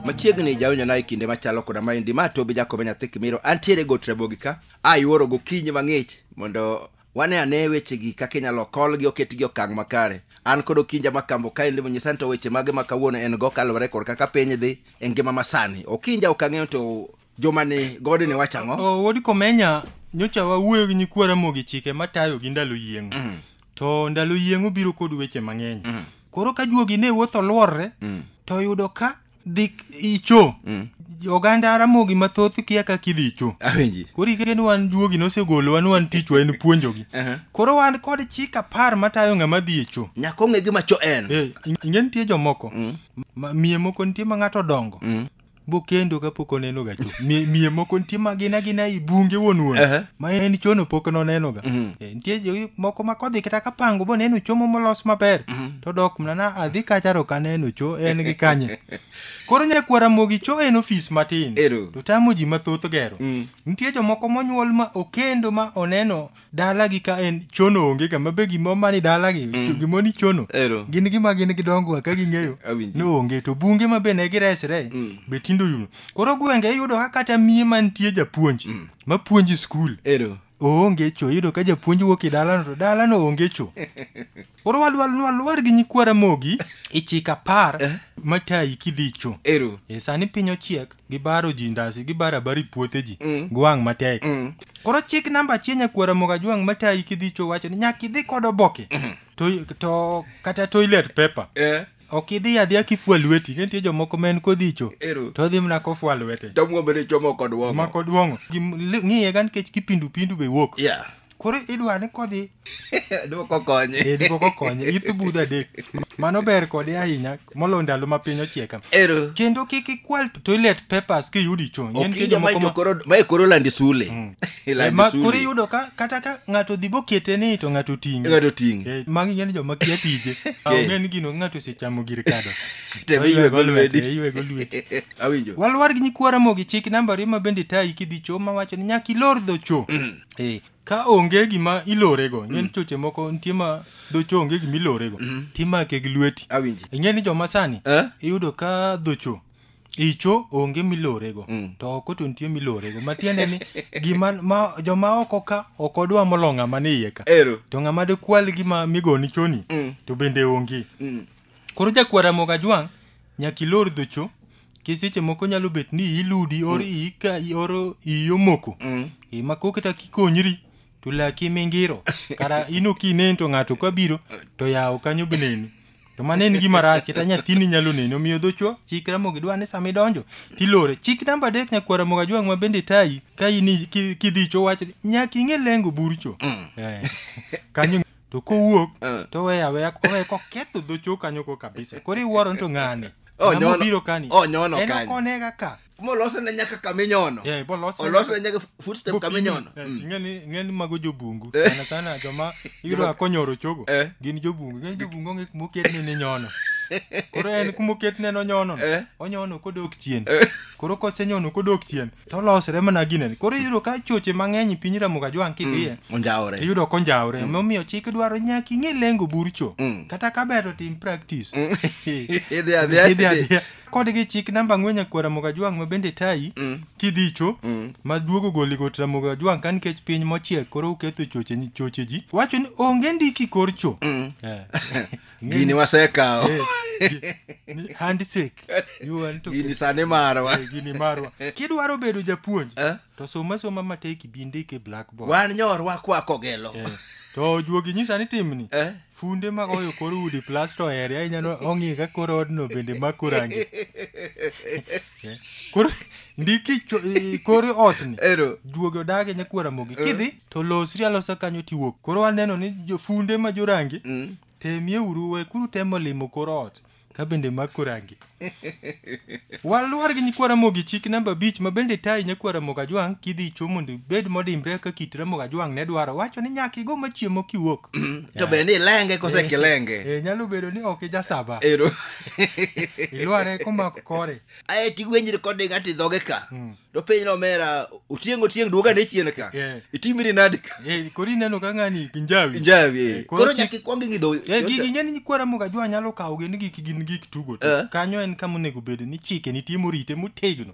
Machiegni jaonyo na kinde machalo koda maendi ma to be Jakob nyathi Kimiro antiere go Trebogi ka ayuoro gokinyi mang'ich mondo wane weche gi kaka inyalo kolgi oketgi okang' makare. An kod Okinja Makambo ka ilimo nyisanto weche mage ma kawuono en go kalore kod kaka piny dhi e ngima masani. Okinja okang'eyo to joma ni godi ni wachang'o? Wodi komenya nyocha wawuoyo gi nyikwara mogi Chike Matayo gi ndalo yieng'o. To ndalo yieng'o biro kod weche mang'eny. Koro ka juogi ne wuotho luorre to yudo ka dik icho oganda Ramogi mathoth kia ka kidhicho. Awenji. Koro ikendo wan juogi nosegolo wan tichwa en puonjogi. Koro wan kod chik 10 matayo ng'ama dhi echo. Nyako ng'e gima cho en. Ingen tie jomoko. Miye moko nitie ma ng'ato dongo. Bokendo ka pok oneno ga cho. Miye moko nitie ma gina i bunge wuon. Ma en chono pok noneno ga. Nitie moko ma kodhi kata ka pango bo neno chomo molos maber. To dok mnana adhi kacharo kaneno cho en gi kanye. Koro nyakwara mogi cho en ofis matin. To tamo ji mathoth gero. Nitie jomoko monyuol ma okendo ma oneno dala gi ka en chono onge ga mabe gimo mani dala gi gimo ni chono. Gin gidongo ka ging'eyo. No onge to bunge mabe ne giresre. Betindo yuno. Koro gwenge yudo kata miye mantie japuonj. Mapuonji skul. Onge cho yudo ka japuonj wuok e dala to dala no onge cho. Koro waluor gi nyikwara mogi ichika 10 matayi kidhicho. Sani piny ochiek gibaro ji ndasi gibara bari puothe ji gwang' matek. Koro chik namba 1 nyakwara moga gwang' matayi kidhicho wacho ni nyaka idhi kod oboke. To kata toilet paper. Okidhi adhiya kifua lweti nitie jomoko men kodhicho to dhi mna kofua lwete to muombe chomo kod wongo mako duongo ng'iye gan kech kipindu be wuok koro idwa ni kodhi dwoko konye dwoko konye ithu budha dek mano ber kode ahinya molo ndalo ma piny ochieka kendo kik ikwal toilet papers kiyudi cho ng'en ke jomoko ma koro landi sule koro yudo kata ka ng'ato dhi bokete ni to ng'ato ting magi ng'en joma kia tije ng'en gino ng'ato sechamo gir kado iwego lweti awinjo walwar gi nyikwara mogi chik namba 2 ma bende tayi kidhi cho ma wacho ni nyaka ilor dho cho ka onge gima ilorego ng'en choche moko nitie ma dhocho onge gima ilorego timake gi lweti ing'e ni joma sani iyudo ka dhocho icho onge milorego to oko to nitie milorego matiende ni gima ma joma oko ka okodwa molonga mane iye ka to ng'ama de kwal gima migoni choni to bende onge koro jakwara moga jwang' nyaka ilor dhocho kiseche moko nyalo bet ni iludi or oro iyomoko mako kata kikonyri to laki mingiro kara ino kinen to ng'ato kabiro to yawo kanyo beneni to manen gima rach kata nyathini nyalo neno miyo dhocho chikra mogi dwa ni sami donjo tilore chik namba 3 nyakwara moga jwang' ma bende tayi ka ini kidhicho wach nyaka ing'e lengo burcho kanyo to kowuok to weya koketho dhocho kanyo ko kabisa koro iwuoro to ng'ane nyono biro kani nyono kanyo en konega ka molose ne nyaka kaminyono olose ne nyaka footstep kaminyono ng'eni mago jobungu sana joma yudo akonyoro chogo gin jobungu ng'eni jobungu ng'e moket ne nyono koro en kumoket ne no nyono onyono kodok chien koro kosenyono kodok chien to losre mana ginen koro yudo ka choche mang'eny piny Ramogi Jwang' kidhiye onjaore yudo konjaore momiyo chik dwaro nyaka ing'e lengo burcho kata ka ber to tim practice idhi kodgi chik namba 4 nyakwara Ramogi Jwang' ma bende tayi kidhicho ma duogo goli got Ramogi Jwang' kan kech piny mochiek koro uketho choche ji wacho ni onge ndiki kor cho gini wasekao handshake gini sane marwa kidwaro bedo japuonj to soma matek bindike blackboard wan nyorwa kwako gelo to juogi nyisa ni timni funde magoyo kor udi plasto area ahinya no ong'i ka kor odno bende makorangi koro ndiki kor otni juogi odage nyakwara mogi kidhi to losri alosa kanyo tiwuok koro waneno ni funde ma jorangi temie uru we kuru temo limo kor ot ka bende makorangi Waluar gi nyikwara mogi chik namba 5 ma bende tayi nyakwara moga jwang kidhi cho mondo bed modimbre ka kitra moga jwang ne dwaro wacho ni nyaki go machiemo kiwuok. To bende ilenge kose kilenge. Nyalo bedo ni ok ijasaba. Ero. Ilware komako kore. Aye tigwenyi kode ngati dhoge ka. To piny no mera otieng duoga ne chien ka. Itimiri nadi ka. Kori neno ka ng'ani kinjawi. Kinjawi. Koro nyaki kwangi ngidho. Gigi ng'eni nyikwara moga jwang nyalo kawo gi ni gin gik tugo. Kanyo en kama onego bedo ni chike nitie morite motegno.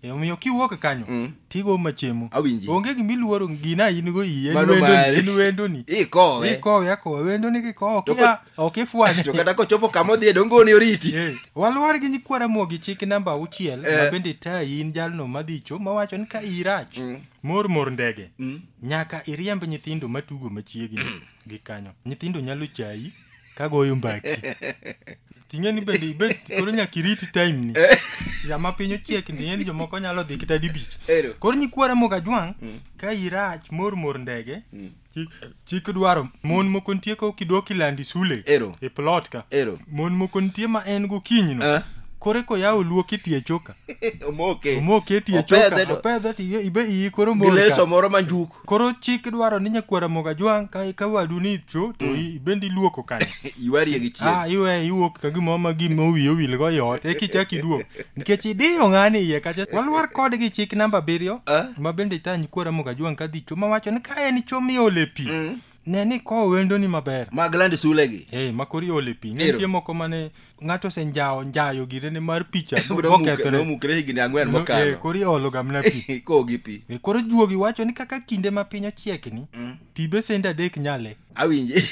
Omiyo kiwuok kanyo tigo machiemo. Onge gima iluoro gina in go iye en wendoni. Ikowe wendoni kikowo ok ifwanye. To kata kochopo kama odhi dongoni oriti. Waluar gi nyikwara mogi chik namba 6 ma bende tayi in jalno madhicho mawacho ni ka irach mor ndege nyaka iriemb nyithindo matugo machiegni gi kanyo. Nyithindo nyalo chayi ka goyo mbaki. Ting'eni bende ibet koro nyaka iriti time ni. Sama piny ochiek ng'eni jomoko nyalo dhi kata dibich. Koro nyikwara moga jwang ka irach mor ndege chik dwaro mon moko nitie ka kidwoki landi sule e plot ka. Mon moko nitie ma en gokinyi no. Kore ko yawo luoki tie choka. Omoke tie choka. Opedhe tiye ibe iyi koro moka. Gileso moro manjuk. Koro chik dwaro ni nyakwara moga jwang ka wadu ni cho to ibendi luoko kanyo. Iwari gi chien. Iwe iwuok ka gimoma gimowiyo wil go yot e kichaki duok. Nikech idiyo ng'ani iye kacha. Waluar kod gi chik namba 7 ma bende ta nyakwara moga jwang ka dhicho ma wacho ni ka en cho miole pi. Neni ko wendoni maber. Maglandi sulegi. Makori ole pi. Nitie moko mane ng'ato njayo girene mar picha. No mukre higni 4 mokalo. Kori olo gamna pi. Kogi pi. Koro juogi wacho ni kaka kinde ma piny ochiekni, pi besende 3 nyale. Awinje.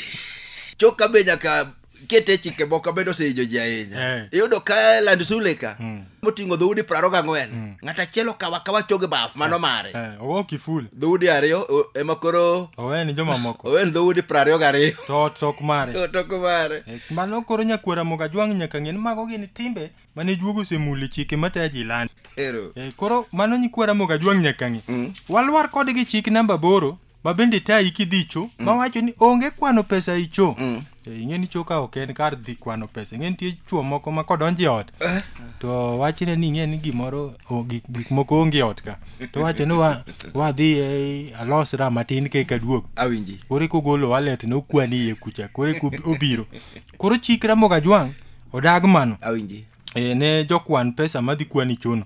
Choka be nyaka kete chike boka bedo sejo ji ahinya. Iyudo ka Land Sule ka moting'o dhoudi 24 ng'ata chielo kawa choge baf mano mare. Ogo kiful. Dhoudi 2 ema koro oweni joma moko. Oweni dhoudi 22. Tok mare. Tok mare. Mano koro nyakwara moga jwang nyaka ng'en mago gin timbe mane juogo semule chike matayo ji land. Koro mano nyikwara moga jwang nyaka ng'e. Waluar kod gi chik namba 8 ma bende tayi kidhicho ma wacho ni onge kwano pesa icho. Ing'eni choka ok en kar dhi kwano pesa. Ing'eni tie chuo moko ma kodonji ot to wachne ni ing'eni gimoro gik moko onge ot ka to wacho ni wadhi alos ra matin keka duog. Awinji. Koro kogolo wallet no kwani iye kucha koro obiro. Koro chikra moga jwang odag mano. Awinji. Ne jokwan pesa madhi kwani chono.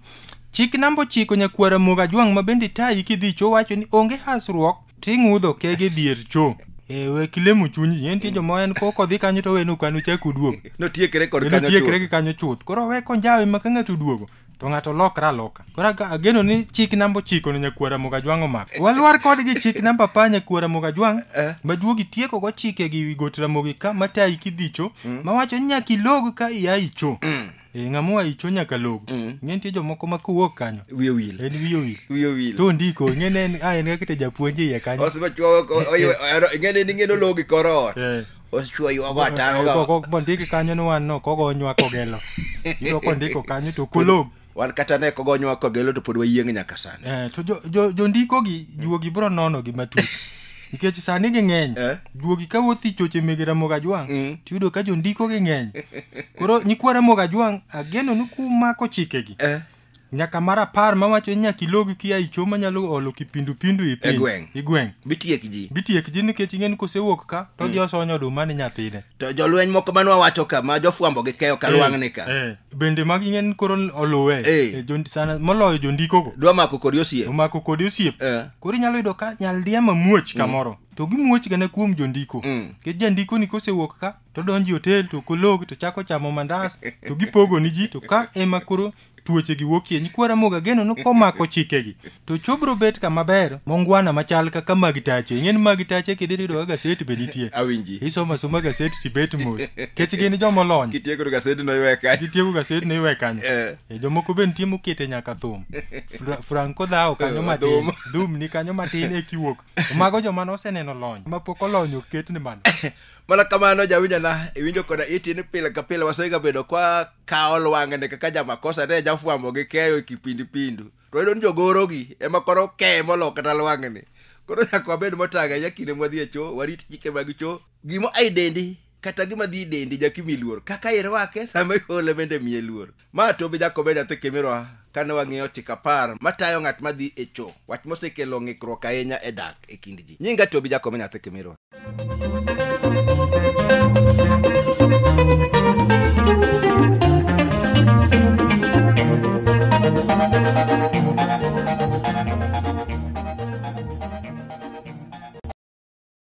Chik namba 9 nyakwara moga jwang ma bende tayi kidhicho wacho ni onge hasruok ting'udho kege dier cho. We kilemo chunyi nitie joma en koko dhi kanyo to wenu kanu chaku duogo. Notiekre kod kanyo chuth. Notiekre gi kanyo chuth. Koro we konjawe ma ka ng'ato duogo to ng'ato lokra loka. Koro ageno ni chik namba 9 nyakwara moga jwang omako. Waluar kod gi chik namba 10 nyakwara moga jwang ma juogi tieko go chike gi got ramogi ka matayi kidhicho ma wacho ni nyaka ilog ka iya icho. Ng'amua icho nyaka log. Ng'en tie jomoko ma kuwuok kanyo. Wiyo wil. En wiyo wil. To ndiko ng'en en kaka japuonje iye kanyo. Oseba chuo ng'en logi korot. Oschuo yuago ataro ga. Koko ndiki kanyo no wan no kogonywa kogelo. Iro kondiko kanyo to kolog. Wan kata ne kogonywa kogelo to pod wayieng' nyaka sani. To jo ndiko gi juogi bro nono gi matut. Nikech sani gi ng'eny. Juogi ka wuothi choche megera moga jwang. Tiyudo ka jo ndiko gi ng'eny. Koro nyikwara moga jwang ageno ni kumako chike gi. Nyaka mara par ma wacho nyaka ilog kia icho manyalo olo kipindu i piny. Igweng. Bitiek ji nikech ing'en kosewuok ka to dhi osonyo oduma ni nyathine. To jolweny moko manwa wacho ka ma jofwambo gi keyo kalwang'ni ka. Bende mag ing'en koro oluwe. Sana moloyo jondiko go. Dwa mako kod osiep. Omako kod osiep. Koro inyalo yudo ka nyaldiema muoch kamoro. To gimuoch gana kuom jondiko. Ke jandiko ni kosewuok ka to donji hotel to kolog to chako chamo mandas to gipogo ni ji to ka ema koro tuoche gi wuokie. Nyikwara moga geno no komako chike gi to chobro bet kama ber mongwana machal kaka magitache. Ing'en magitache kidhi yudo gaset be nitie. Awinji. Isoma gaset tibet mos. Kech gin jomolony. Kitieko gaset no iwe kanyo. Jomoko be nitie mokete nyaka thum. Franco dhao kanyo matin. Dhum ni kanyo matin e kiwuok. Mago joma noseneno lony. Mapok olony oket ni man. Mana kamano jawinja na iwinjo koda itini pile ka pile wasega bedo kwa kao lwang'ne kaka jamakosa ne jafwambo gi keyo kipindipindu. To iyudo ni jogoro gi ema koro ke molo kata lwang'ni. Koro nyaka wabed motang' ahinya kinde mwadhi e cho warit chike mag cho. Gimo ai dendi kata gima dhi dendi jakimi luor kaka irwake sama ihole bende miye luor. Ma to be Jacob nyathi Kimirwa kane wang'iyo tikapar matayo ng'at madhi e cho wach mosekelo ng'ikruok ahinya e dak e kind ji. Nyinga to be Jacob nyathi Kimirwa.